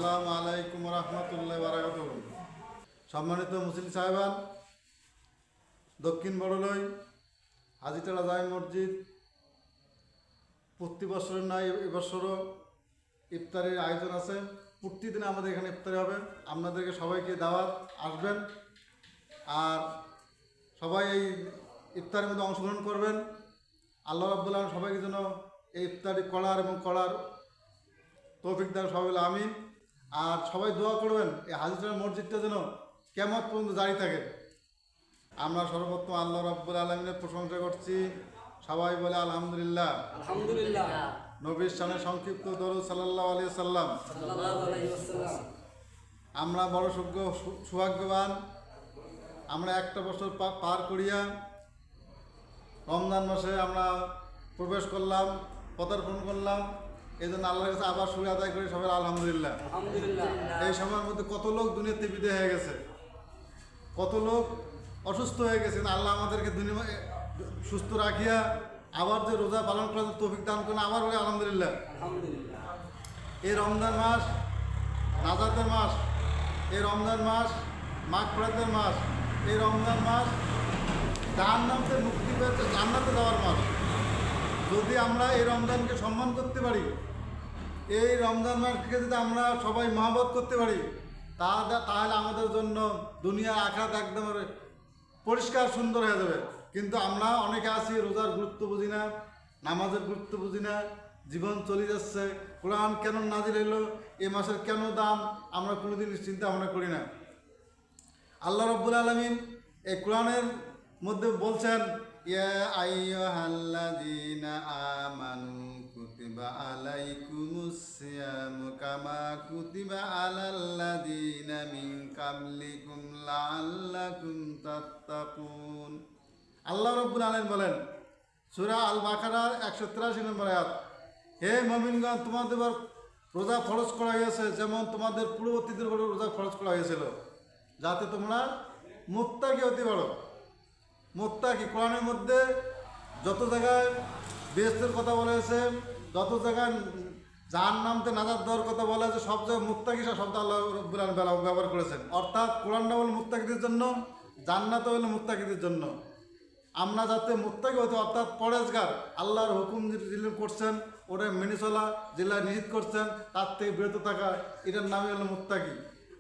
আসসালামু আলাইকুম রহমতুল্লাহ বারাকাতুহু। সম্মানিত মুসলিম সাহেবান, দক্ষিণ বড়লই হাজিটালা জামে মসজিদ প্রতি বছরের নয় এবছরও ইফতারের আয়োজন আছে। প্রতিদিন আমাদের এখানে ইফতারি হবে। আপনাদেরকে সবাইকে দাওয়াত, আসবেন আর সবাই এই ইফতারের মধ্যে অংশগ্রহণ করবেন। আল্লাহ রাব্বুল আলামিন সবাইকে যেন এই ইফতারি করার তৌফিক দান, সবাই বলে আমিন। আর সবাই দোয়া করবেন এই হাজিটালা মসজিদটা যেন কিয়ামত পর্যন্ত জারি থাকে। আমরা সর্বপ্রথম আল্লাহ রাব্বুল আলামিনের প্রশংসা করছি, সবাই বলে আলহামদুলিল্লাহ। আলহামদুলিল্লাহ। নবীর শানে সংক্ষিপ্ত দরুদ সাল্লাল্লাহু আলাইহি সাল্লাম। আমরা বড় সৌভাগ্যবান, আমরা একটা বছর পার করিয়া রমজান মাসে আমরা প্রবেশ করলাম, পদার্পণ করলাম। এই জন্য আল্লাহর কাছে আবার শুকরিয়া আদায় করি, সবাই আলহামদুলিল্লাহ। এই সময়ের মধ্যে কত লোক দুনিয়াতে বিদায় হয়ে গেছে, কত লোক অসুস্থ হয়ে গেছে। আল্লাহ আমাদেরকে দুনিয়া সুস্থ রাখিয়া আবার যে রোজা পালন করার তৌফিক দান করেন, আবার বলে আলহামদুলিল্লাহ। এই রমজান মাস নাজাতের মাস, এই রমজান মাস মাগফিরাতের মাস, এই রমজান মাস জাহান্নাম থেকে মুক্তি পেতে জান্নাতে যাওয়ার মাস। যদি আমরা এই রমজানকে সম্মান করতে পারি, এই রমজান মাসকে যদি আমরা সবাই মহব্বত করতে পারি, তাহলে আমাদের জন্য দুনিয়া আখিরাত একদম পরিষ্কার সুন্দর হয়ে যাবে। কিন্তু আমরা অনেকে আছি রোজার গুরুত্ব বুঝি না, নামাজের গুরুত্ব বুঝি না, জীবন চলে যাচ্ছে। কোরআন কেন নাজিল হলো, এই মাসের কেন দাম, আমরা কোনোদিন চিন্তা ভাবনা করি না। আল্লাহ রাব্বুল আলামিন এই কোরআনের মধ্যে বলছেন, ইয়া আইয়ুহাল্লাযীনা আমানু কুতিবা আলাইকুমুস সিয়ামু কামা কুতিবা আলাল্লাযীনা মিন কাবলিকুম লাআল্লাকুম তাত্তাকুন। আল্লাহ রাব্বুল আলামিন বলেন সূরা আল বাকারার 183 নম্বর আয়াত, হে মুমিনগণ, তোমাদের উপর রোজা ফরজ করা হয়েছে যেমন তোমাদের পূর্ববর্তীদের উপর রোজা ফরজ করা হয়েছিল, যাতে তোমরা মুত্তাকি হতে পারো। মুত্তাকি কোরআনের মধ্যে যত জায়গায় বেহেশতের কথা বলা হয়েছে, যত জায়গায় জাহান্নামতে নাজাত দেওয়ার কথা বলা হয়েছে, সব জায়গায় মুত্তাকি শব্দ আল্লাহ রাব্বুল আলামিন ব্যবহার করেছেন। অর্থাৎ কোরআনটা হলো মুত্তাকিদের জন্য, জান্নাত হলো মুত্তাকিদের জন্য। আমরা যাতে মুত্তাকি হতে, অর্থাৎ পরেজগার, আল্লাহর হুকুম যেগুলো করছেন ওটা মেনে চলা, যেগুলো নিষেধ করছেন তার থেকে বিরত থাকা, এটার নামই হলো মুত্তাকি।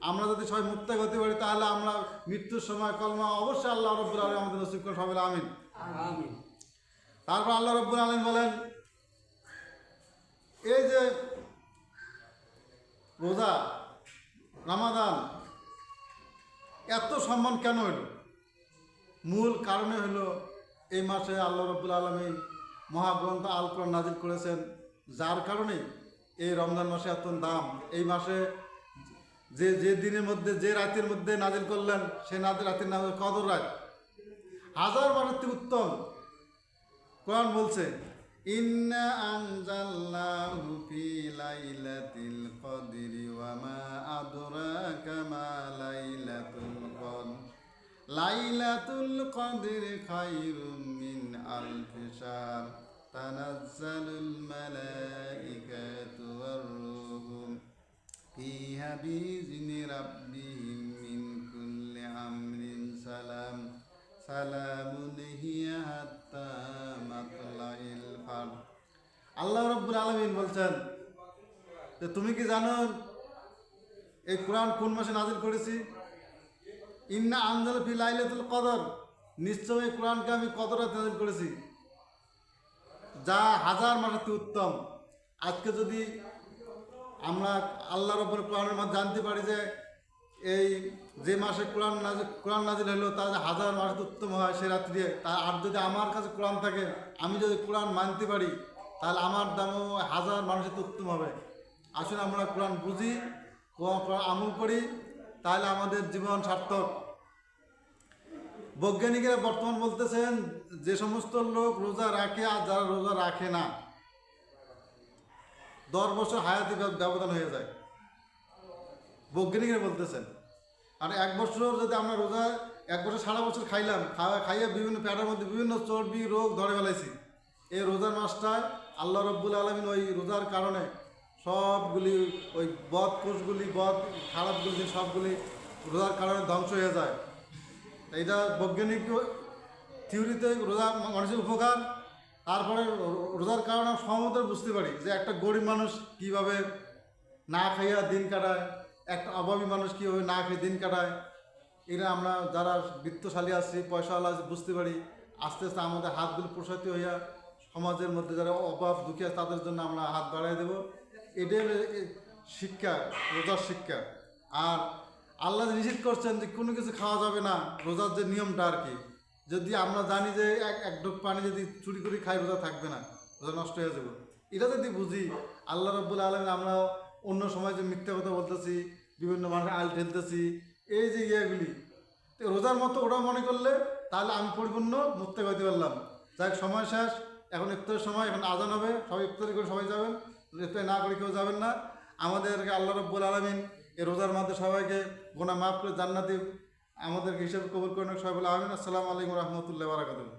আমরা যদি সবাই মুত্তাকি হতে পারি, তাহলে আমরা মৃত্যুর সময় কলমা অবশ্যই আল্লাহ রাব্বুল আলামিন আমাদের নসিব করেন, সবাই আমিন। তারপর আল্লাহ রাব্বুল আলামিন বলেন, এই যে রোজা রমাদান এত সম্মান কেন হইল? মূল কারণে হলো এই মাসে আল্লাহ রাব্বুল আলামিন মহাগ্রন্থ আল কোরআন নাজিল করেছেন, যার কারণে এই রমজান মাসে এত দাম। এই মাসে যে দিনের মধ্যে, যে রাতের মধ্যে নাজিল করলেন, সে রাতের নাম কদর রাত, হাজার মাসের থেকে উত্তম। কোরআন বলছে, ইন্না আনজালনাহু ফি লাইলাতিল কদরি ওয়া মা আদরাকা মা লাইলাতুল কদর লাইলাতুল কদরি খায়রুম মিন আলফি শাহর তানাজ্জালুল মালাইকাতু ওয়ার রূহু ফিহা বিইذনি রাব্বিহিম মিন কুল্লি আমরিন সালাম সালামুন হিয়া হাত্তা মাতলাইল ফাজর। আল্লাহ রাব্বুল আলামিন বলছেন যে তুমি কি জানো এই কোরআন কোন মাসে নাজিল করেছি? ইন্না আনজালনাহু ফি লাইলাতুল কদর, নিশ্চয়ই এই কোরআনকে আমি কদর রাতে নাজিল করেছি, যা হাজার মাসের উত্তম। আজকে যদি আমরা আল্লাহ রাব্বুল কোরআনের মাঝে জানতে পারি যে এই যে মাসে কোরআন নাজিল হলো তা হাজার মাস উত্তম হয় সে রাত্রি, আর যদি আমার কাছে কোরআন থাকে, আমি যদি কোরআন মানতে পারি, তাহলে আমার দামও হাজার মানুষের উত্তম হবে। আসুন আমরা কোরআন বুঝি, কোরআন আমল করি, তাহলে আমাদের জীবন সার্থক। বৈজ্ঞানিকেরা বর্তমান বলতেছেন যে সমস্ত লোক রোজা রাখে আর যারা রোজা রাখে না, 10 বছর হায়াতে ব্যবধান হয়ে যায়, বৈজ্ঞানিকরা বলতেছেন। আর 1 বছর যদি আমরা রোজা 1 বছর সারা বছর খাইয়া বিভিন্ন পেটের মধ্যে বিভিন্ন চর্বি রোগ ধরে ফেলাইছি, এই রোজার মাসটায় আল্লাহ রাব্বুল আলামিন ওই রোজার কারণে সবগুলি ওই বদ কোষগুলি বদ খারাপগুলি সবগুলি রোজার কারণে ধ্বংস হয়ে যায়। এইটা বৈজ্ঞানিক থিওরিতে রোজা মানুষের উপকার। তারপরে রোজার কারণে সহমত বুঝতে পারি যে একটা গরিব মানুষ কীভাবে না খাইয়া দিন কাটায়, একটা অভাবী মানুষ কীভাবে না খেয়ে দিন কাটায়। এরা আমরা যারা বৃত্তশালী আছি, পয়সাওয়ালা আছি, বুঝতে পারি। আস্তে আস্তে আমাদের হাতগুলো প্রসারিত হইয়া সমাজের মধ্যে যারা অভাব দুঃখী আছে তাদের জন্য আমরা হাত বাড়াই দেব। এটাই শিক্ষা, রোজার শিক্ষা। আর আল্লাহ নিষেধ করছেন যে কোনো কিছু খাওয়া যাবে না, রোজার যে নিয়মটা আর কি। যদি আমরা জানি যে এক ঢোক পানি যদি চুরি করে খাই রোজা থাকবে না, রোজা নষ্ট হয়ে যাবে, এটা যদি বুঝি আল্লাহ রাব্বুল আলামিন, আমরা অন্য সময় যে মিথ্যা কথা বলতেছি, বিভিন্ন মানুষের আল ঠেলতেছি, এই যে ইয়েগুলি রোজার মতো ওটাও মনে করলে তাহলে আমি পরিপূর্ণ মুক্তি হইতে পারলাম। যাই সময় শেষ, এখন ইফতারের সময়, এখন আজান হবে, সবাই ইফতারি করে সবাই যাবেন, ইফতারি না করে কেউ যাবেন না। আমাদেরকে আল্লাহ রাব্বুল আলামিন এই রোজার মধ্যে সবাইকে গুনাহ মাফ করে জান্নাতি আমাদেরকে হিসেবে কবুল করেন। সবাই বলে আমিন। আসসালামু আলাইকুম রহমতুল্লাহ বারাকাতুহু।